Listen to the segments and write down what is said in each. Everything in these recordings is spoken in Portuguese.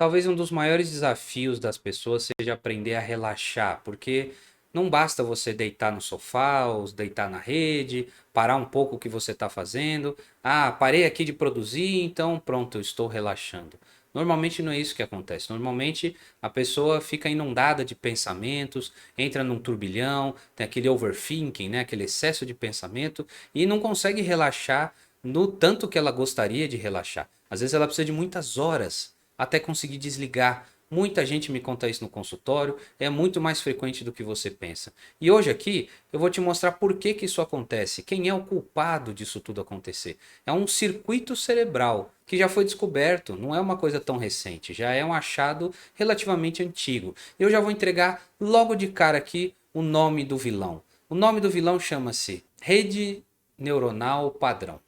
Talvez um dos maiores desafios das pessoas seja aprender a relaxar, porque não basta você deitar no sofá ou deitar na rede, parar um pouco o que você está fazendo. Ah, parei aqui de produzir, então pronto, eu estou relaxando. Normalmente não é isso que acontece. Normalmente a pessoa fica inundada de pensamentos, entra num turbilhão, tem aquele overthinking, né? Aquele excesso de pensamento e não consegue relaxar no tanto que ela gostaria de relaxar. Às vezes ela precisa de muitas horas até conseguir desligar. Muita gente me conta isso no consultório, é muito mais frequente do que você pensa. E hoje aqui eu vou te mostrar por que que isso acontece, quem é o culpado disso tudo acontecer. É um circuito cerebral que já foi descoberto, não é uma coisa tão recente, já é um achado relativamente antigo. Eu já vou entregar logo de cara aqui o nome do vilão. O nome do vilão chama-se rede neuronal padrão.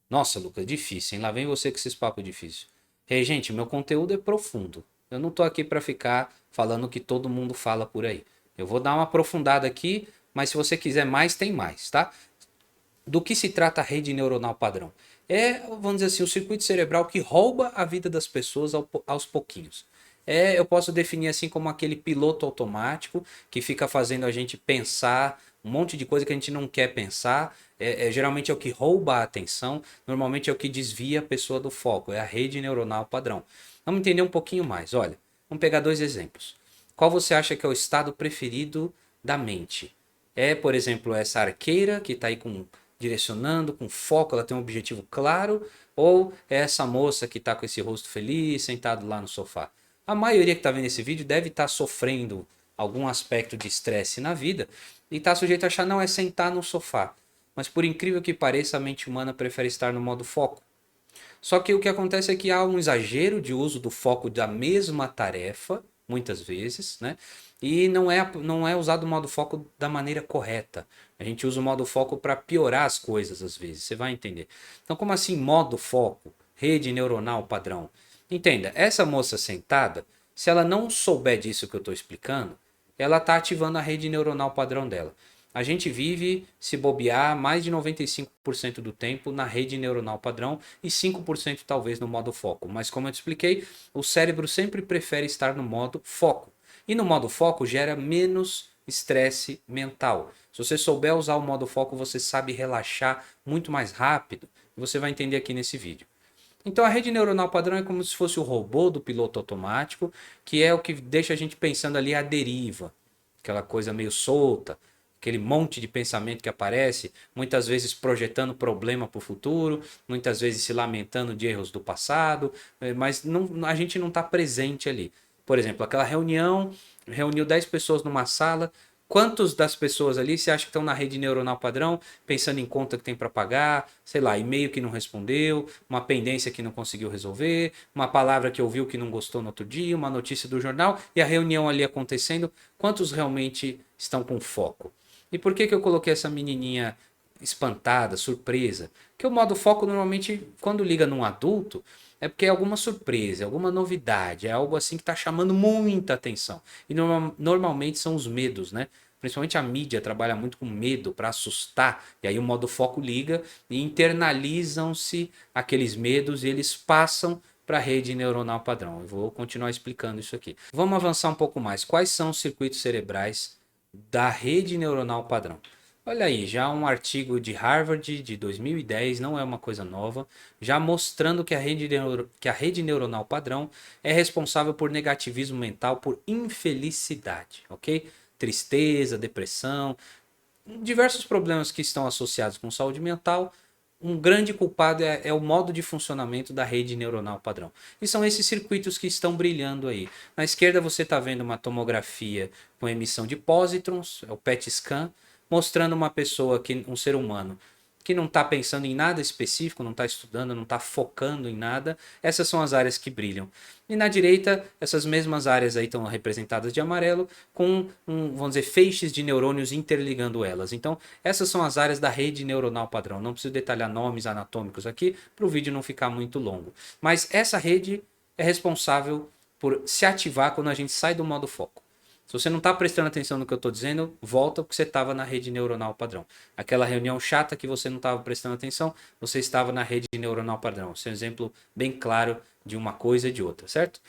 Nossa, Lucas, difícil, hein? Lá vem você com esses papos difíceis. Ei, gente, meu conteúdo é profundo. Eu não tô aqui para ficar falando o que todo mundo fala por aí. Eu vou dar uma aprofundada aqui, mas se você quiser mais, tem mais, tá? Do que se trata a rede neuronal padrão? É, vamos dizer assim, o circuito cerebral que rouba a vida das pessoas aos pouquinhos. Eu posso definir assim como aquele piloto automático que fica fazendo a gente pensar um monte de coisa que a gente não quer pensar. Geralmente é o que rouba a atenção, normalmente é o que desvia a pessoa do foco, é a rede neuronal padrão. Vamos entender um pouquinho mais. Olha, vamos pegar dois exemplos. Qual você acha que é o estado preferido da mente? É, por exemplo, essa arqueira que está aí direcionando, com foco, ela tem um objetivo claro, ou é essa moça que está com esse rosto feliz, sentado lá no sofá? A maioria que está vendo esse vídeo deve estar sofrendo algum aspecto de estresse na vida e está sujeito a achar não é sentar no sofá. Mas por incrível que pareça, a mente humana prefere estar no modo foco. Só que o que acontece é que há um exagero de uso do foco da mesma tarefa, muitas vezes, né? E não é usado o modo foco da maneira correta. A gente usa o modo foco para piorar as coisas às vezes, você vai entender. Então, como assim modo foco? Rede neuronal padrão. Entenda, essa moça sentada, se ela não souber disso que eu estou explicando, ela está ativando a rede neuronal padrão dela. A gente vive, se bobear, mais de 95% do tempo na rede neuronal padrão e 5% talvez no modo foco. Mas como eu te expliquei, o cérebro sempre prefere estar no modo foco. E no modo foco gera menos estresse mental. Se você souber usar o modo foco, você sabe relaxar muito mais rápido. E você vai entender aqui nesse vídeo. Então a rede neuronal padrão é como se fosse o robô do piloto automático, que é o que deixa a gente pensando ali à deriva, aquela coisa meio solta, aquele monte de pensamento que aparece, muitas vezes projetando problema para o futuro, muitas vezes se lamentando de erros do passado, mas não, a gente não está presente ali. Por exemplo, aquela reunião, reuniu 10 pessoas numa sala, quantos das pessoas ali você acha que estão na rede neuronal padrão, pensando em conta que tem para pagar, sei lá, e-mail que não respondeu, uma pendência que não conseguiu resolver, uma palavra que ouviu que não gostou no outro dia, uma notícia do jornal e a reunião ali acontecendo, quantos realmente estão com foco? E por que que eu coloquei essa menininha espantada, surpresa? Porque o modo foco normalmente, quando liga num adulto, é porque é alguma surpresa, é alguma novidade, é algo assim que está chamando muita atenção. E normalmente são os medos, né? Principalmente a mídia trabalha muito com medo para assustar, e aí o modo foco liga e internalizam-se aqueles medos e eles passam para a rede neuronal padrão. Eu vou continuar explicando isso aqui. Vamos avançar um pouco mais. Quais são os circuitos cerebrais da rede neuronal padrão? Olha aí, já um artigo de Harvard de 2010, não é uma coisa nova, já mostrando que a rede neuronal padrão é responsável por negativismo mental, por infelicidade, ok? Tristeza, depressão, diversos problemas que estão associados com saúde mental. Um grande culpado é o modo de funcionamento da rede neuronal padrão. E são esses circuitos que estão brilhando aí. Na esquerda você está vendo uma tomografia com emissão de pósitrons, é o PET scan, mostrando uma pessoa, um ser humano, que não está pensando em nada específico, não está estudando, não está focando em nada. Essas são as áreas que brilham. E na direita, essas mesmas áreas aí estão representadas de amarelo, com, vamos dizer, feixes de neurônios interligando elas. Então, essas são as áreas da rede neuronal padrão. Não preciso detalhar nomes anatômicos aqui, para o vídeo não ficar muito longo. Mas essa rede é responsável por se ativar quando a gente sai do modo foco. Se você não está prestando atenção no que eu estou dizendo, volta porque você estava na rede neuronal padrão. Aquela reunião chata que você não estava prestando atenção, você estava na rede neuronal padrão. Esse é um exemplo bem claro de uma coisa e de outra, certo?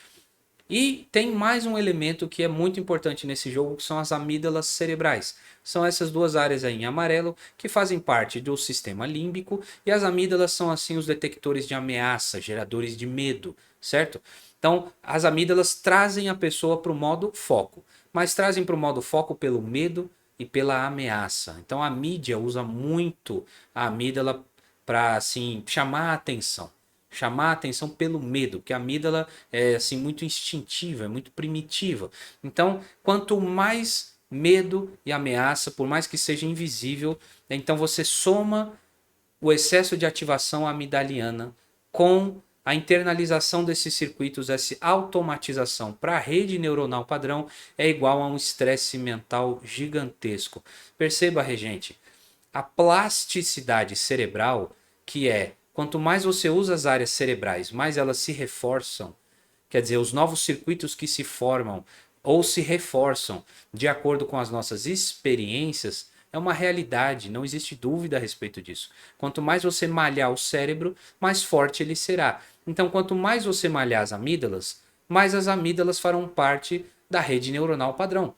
E tem mais um elemento que é muito importante nesse jogo, que são as amígdalas cerebrais. São essas duas áreas aí em amarelo que fazem parte do sistema límbico, e as amígdalas são assim os detectores de ameaça, geradores de medo, certo? Então, as amígdalas trazem a pessoa para o modo foco, mas trazem para o modo foco pelo medo e pela ameaça. Então, a mídia usa muito a amígdala para assim chamar a atenção. Chamar a atenção pelo medo, porque a amígdala é assim muito instintiva, é muito primitiva. Então, quanto mais medo e ameaça, por mais que seja invisível, então você soma o excesso de ativação amidaliana com a internalização desses circuitos, essa automatização para a rede neuronal padrão é igual a um estresse mental gigantesco. Perceba, regente, a plasticidade cerebral, que é quanto mais você usa as áreas cerebrais, mais elas se reforçam. Quer dizer, os novos circuitos que se formam ou se reforçam de acordo com as nossas experiências é uma realidade, não existe dúvida a respeito disso. Quanto mais você malhar o cérebro, mais forte ele será. Então, quanto mais você malhar as amígdalas, mais as amígdalas farão parte da rede neuronal padrão.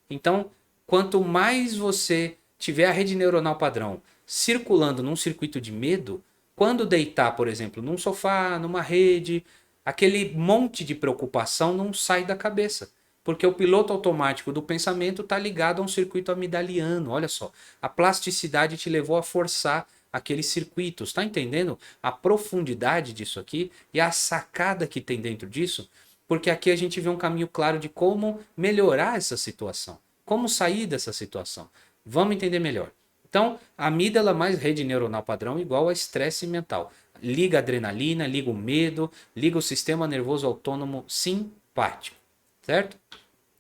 Então, quanto mais você tiver a rede neuronal padrão circulando num circuito de medo, quando deitar, por exemplo, num sofá, numa rede, aquele monte de preocupação não sai da cabeça. Porque o piloto automático do pensamento está ligado a um circuito amidaliano. Olha só, a plasticidade te levou a forçar aqueles circuitos. Está entendendo a profundidade disso aqui e a sacada que tem dentro disso? Porque aqui a gente vê um caminho claro de como melhorar essa situação. Como sair dessa situação. Vamos entender melhor. Então, a amígdala mais rede neuronal padrão igual a estresse mental. Liga a adrenalina, liga o medo, liga o sistema nervoso autônomo simpático. Certo?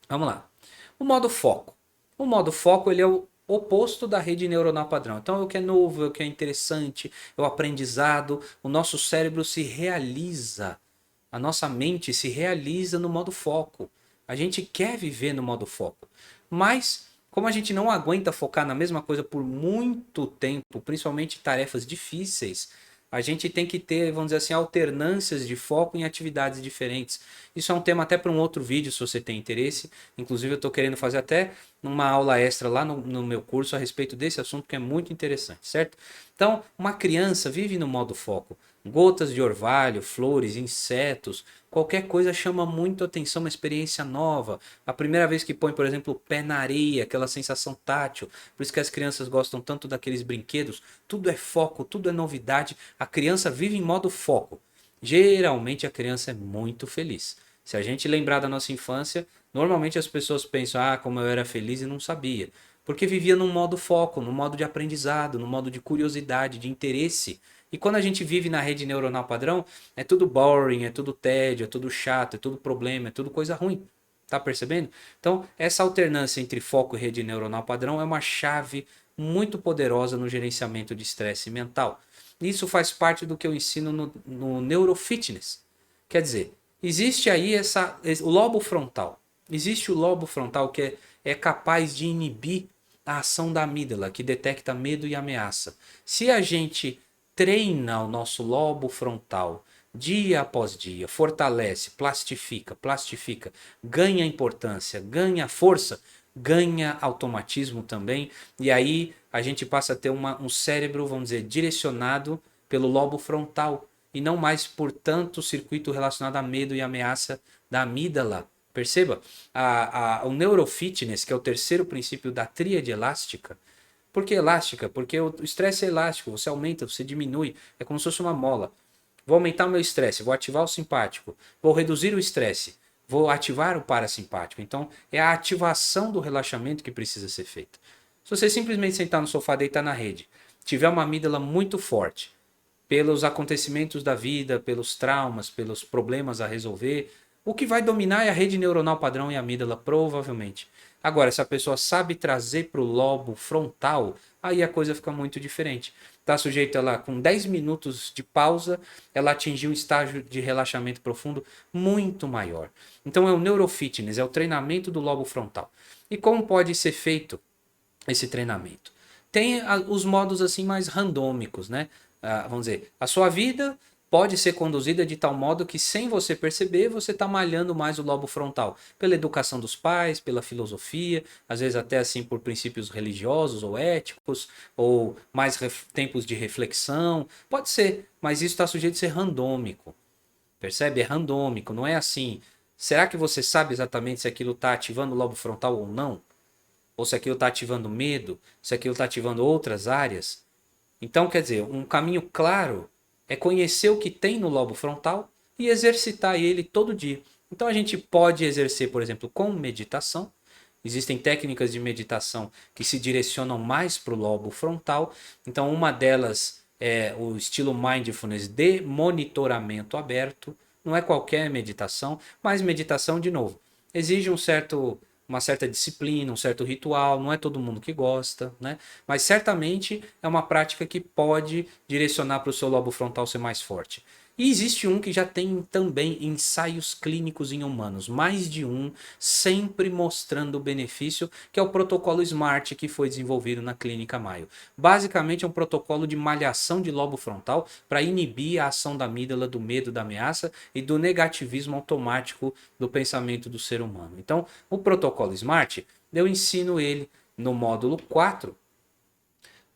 Vamos lá. O modo foco. O modo foco ele é o oposto da rede neuronal padrão. Então, é o que é novo, é o que é interessante, é o aprendizado. O nosso cérebro se realiza. A nossa mente se realiza no modo foco. A gente quer viver no modo foco. Mas, como a gente não aguenta focar na mesma coisa por muito tempo, principalmente tarefas difíceis, a gente tem que ter, vamos dizer assim, alternâncias de foco em atividades diferentes. Isso é um tema até para um outro vídeo, se você tem interesse. Inclusive, eu estou querendo fazer até uma aula extra lá no meu curso a respeito desse assunto, que é muito interessante, certo? Então, uma criança vive no modo foco. Gotas de orvalho, flores, insetos, qualquer coisa chama muito atenção, uma experiência nova. A primeira vez que põe, por exemplo, o pé na areia, aquela sensação tátil. Por isso que as crianças gostam tanto daqueles brinquedos. Tudo é foco, tudo é novidade. A criança vive em modo foco. Geralmente a criança é muito feliz. Se a gente lembrar da nossa infância, normalmente as pessoas pensam, ah, como eu era feliz e não sabia. Porque vivia num modo foco, num modo de aprendizado, num modo de curiosidade, de interesse. E quando a gente vive na rede neuronal padrão, é tudo boring, é tudo tédio, é tudo chato, é tudo problema, é tudo coisa ruim. Tá percebendo? Então, essa alternância entre foco e rede neuronal padrão é uma chave muito poderosa no gerenciamento de estresse mental. Isso faz parte do que eu ensino no Neurofitness. Quer dizer, existe aí o lobo frontal. Existe o lobo frontal que é capaz de inibir a ação da amígdala, que detecta medo e ameaça. Se a gente treina o nosso lobo frontal dia após dia, fortalece, plastifica, ganha importância, ganha força, ganha automatismo também, e aí a gente passa a ter um cérebro, vamos dizer, direcionado pelo lobo frontal, e não mais por tanto circuito relacionado a medo e ameaça da amígdala. Perceba, o neurofitness, que é o terceiro princípio da tríade elástica. Por que elástica? Porque o estresse é elástico, você aumenta, você diminui, é como se fosse uma mola. Vou aumentar o meu estresse, vou ativar o simpático, vou reduzir o estresse, vou ativar o parasimpático. Então, é a ativação do relaxamento que precisa ser feita. Se você simplesmente sentar no sofá, deitar na rede, tiver uma amígdala muito forte, pelos acontecimentos da vida, pelos traumas, pelos problemas a resolver, o que vai dominar é a rede neuronal padrão e a amígdala, provavelmente. Agora, se a pessoa sabe trazer para o lobo frontal, aí a coisa fica muito diferente. Está sujeita lá, com 10 minutos de pausa, ela atingir um estágio de relaxamento profundo muito maior. Então é o neurofitness, é o treinamento do lobo frontal. E como pode ser feito esse treinamento? Tem os modos assim mais randômicos, né? Vamos dizer, a sua vida pode ser conduzida de tal modo que, sem você perceber, você está malhando mais o lobo frontal. Pela educação dos pais, pela filosofia, às vezes até assim por princípios religiosos ou éticos, ou mais tempos de reflexão. Pode ser, mas isso está sujeito a ser randômico. Percebe? É randômico, não é assim. Será que você sabe exatamente se aquilo está ativando o lobo frontal ou não? Ou se aquilo está ativando medo? Se aquilo está ativando outras áreas? Então, quer dizer, um caminho claro é conhecer o que tem no lobo frontal e exercitar ele todo dia. Então, a gente pode exercer, por exemplo, com meditação. Existem técnicas de meditação que se direcionam mais para o lobo frontal. Então, uma delas é o estilo mindfulness de monitoramento aberto. Não é qualquer meditação, mas meditação, de novo, exige uma certa disciplina, um certo ritual, não é todo mundo que gosta, né? Mas certamente é uma prática que pode direcionar para o seu lobo frontal ser mais forte. E existe um que já tem também ensaios clínicos em humanos, mais de um, sempre mostrando o benefício, que é o protocolo SMART que foi desenvolvido na Clínica Mayo. Basicamente é um protocolo de malhação de lobo frontal para inibir a ação da amígdala, do medo, da ameaça e do negativismo automático do pensamento do ser humano. Então, o protocolo SMART, eu ensino ele no módulo 4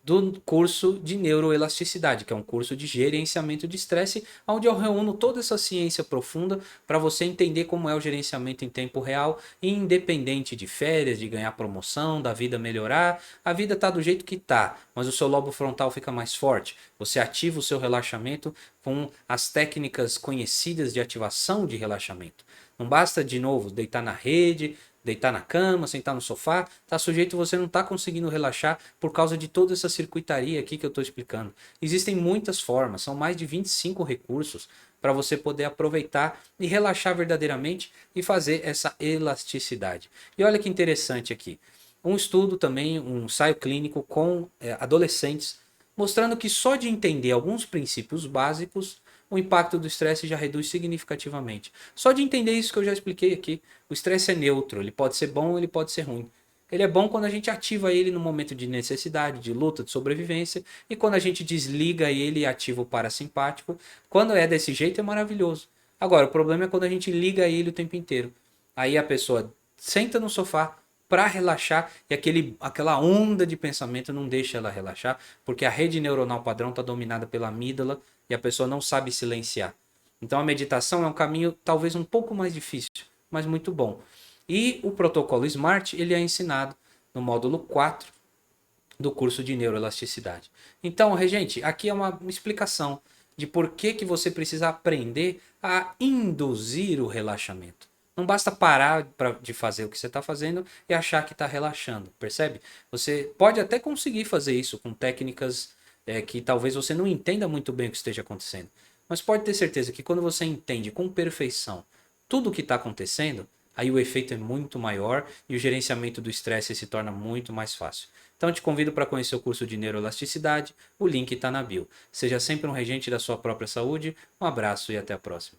do curso de neuroelasticidade, que é um curso de gerenciamento de estresse, onde eu reúno toda essa ciência profunda para você entender como é o gerenciamento em tempo real, independente de férias, de ganhar promoção, da vida melhorar. A vida está do jeito que está, mas o seu lobo frontal fica mais forte. Você ativa o seu relaxamento com as técnicas conhecidas de ativação de relaxamento. Não basta, de novo, deitar na rede, deitar na cama, sentar no sofá, tá sujeito você não tá conseguindo relaxar por causa de toda essa circuitaria aqui que eu estou explicando. Existem muitas formas, são mais de 25 recursos para você poder aproveitar e relaxar verdadeiramente e fazer essa elasticidade. E olha que interessante aqui, um estudo também, um ensaio clínico com adolescentes, mostrando que só de entender alguns princípios básicos, o impacto do estresse já reduz significativamente. Só de entender isso que eu já expliquei aqui, o estresse é neutro, ele pode ser bom ou ele pode ser ruim. Ele é bom quando a gente ativa ele no momento de necessidade, de luta, de sobrevivência, e quando a gente desliga ele e ativa o parasimpático. Quando é desse jeito é maravilhoso. Agora, o problema é quando a gente liga ele o tempo inteiro. Aí a pessoa senta no sofá para relaxar e aquela onda de pensamento não deixa ela relaxar, porque a rede neuronal padrão está dominada pela amígdala e a pessoa não sabe silenciar. Então a meditação é um caminho talvez um pouco mais difícil, mas muito bom. E o protocolo SMART ele é ensinado no módulo 4 do curso de neuroelasticidade. Então, gente, aqui é uma explicação de por que você precisa aprender a induzir o relaxamento. Não basta parar de fazer o que você está fazendo e achar que está relaxando, percebe? Você pode até conseguir fazer isso com técnicas que talvez você não entenda muito bem o que esteja acontecendo. Mas pode ter certeza que quando você entende com perfeição tudo o que está acontecendo, aí o efeito é muito maior e o gerenciamento do estresse se torna muito mais fácil. Então te convido para conhecer o curso de neuroelasticidade, o link está na bio. Seja sempre um regente da sua própria saúde, um abraço e até a próxima.